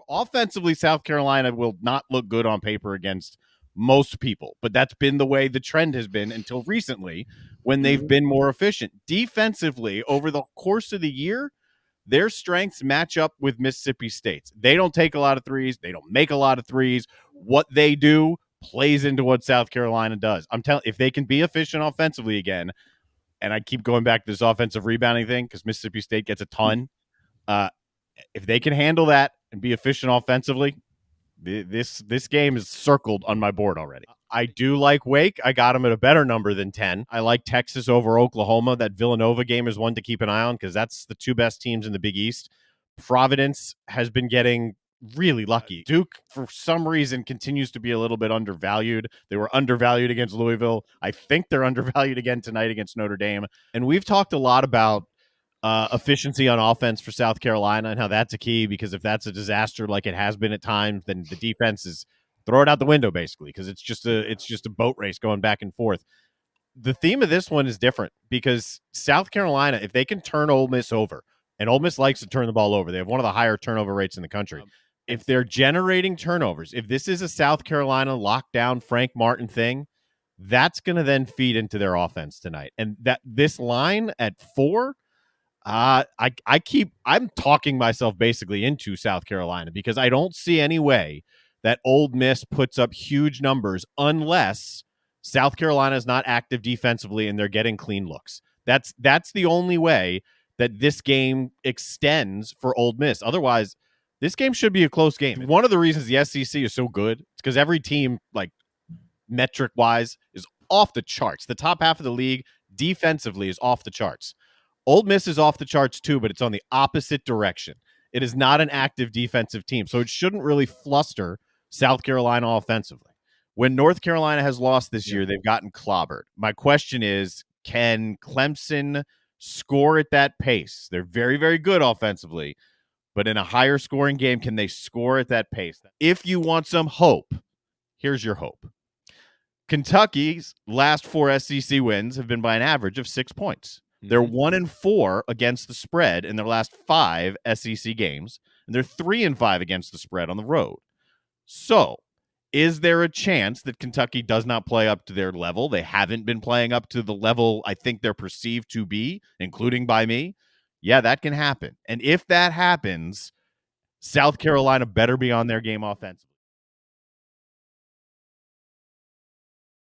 Offensively, South Carolina will not look good on paper against most people, but that's been the way the trend has been until recently when they've been more efficient. Defensively, over the course of the year, their strengths match up with Mississippi State's. They don't take a lot of threes. They don't make a lot of threes. What they do plays into what South Carolina does. I'm telling, if they can be efficient offensively again, and I keep going back to this offensive rebounding thing because Mississippi State gets a ton. If they can handle that and be efficient offensively, this game is circled on my board already. I do like Wake. I got them at a better number than 10. I like Texas over Oklahoma. That Villanova game is one to keep an eye on because that's the two best teams in the Big East. Providence has been getting really lucky. Duke, for some reason, continues to be a little bit undervalued. They were undervalued against Louisville. I think they're undervalued again tonight against Notre Dame. And we've talked a lot about efficiency on offense for South Carolina and how that's a key, because if that's a disaster like it has been at times, then the defense is throw it out the window basically, because it's just a boat race going back and forth. The theme of this one is different because South Carolina, if they can turn Ole Miss over, and Ole Miss likes to turn the ball over, they have one of the higher turnover rates in the country. If they're generating turnovers, if this is a South Carolina lockdown Frank Martin thing, that's going to then feed into their offense tonight. And that this line at 4, I'm talking myself basically into South Carolina because I don't see any way that Ole Miss puts up huge numbers unless South Carolina is not active defensively and they're getting clean looks. That's the only way that this game extends for Ole Miss. Otherwise, this game should be a close game. One of the reasons the SEC is so good is because every team, like metric wise, is off the charts. The top half of the league defensively is off the charts. Ole Miss is off the charts too, but it's on the opposite direction. It is not an active defensive team, so it shouldn't really fluster South Carolina offensively. When North Carolina has lost this year, they've gotten clobbered. My question is, can Clemson score at that pace? They're very, very good offensively, but in a higher scoring game, can they score at that pace? If you want some hope, here's your hope. Kentucky's last 4 SEC wins have been by an average of 6 points. They're 1-4 against the spread in their last 5 SEC games, and they're 3-5 against the spread on the road. So, is there a chance that Kentucky does not play up to their level? They haven't been playing up to the level I think they're perceived to be, including by me. Yeah, that can happen. And if that happens, South Carolina better be on their game offensively.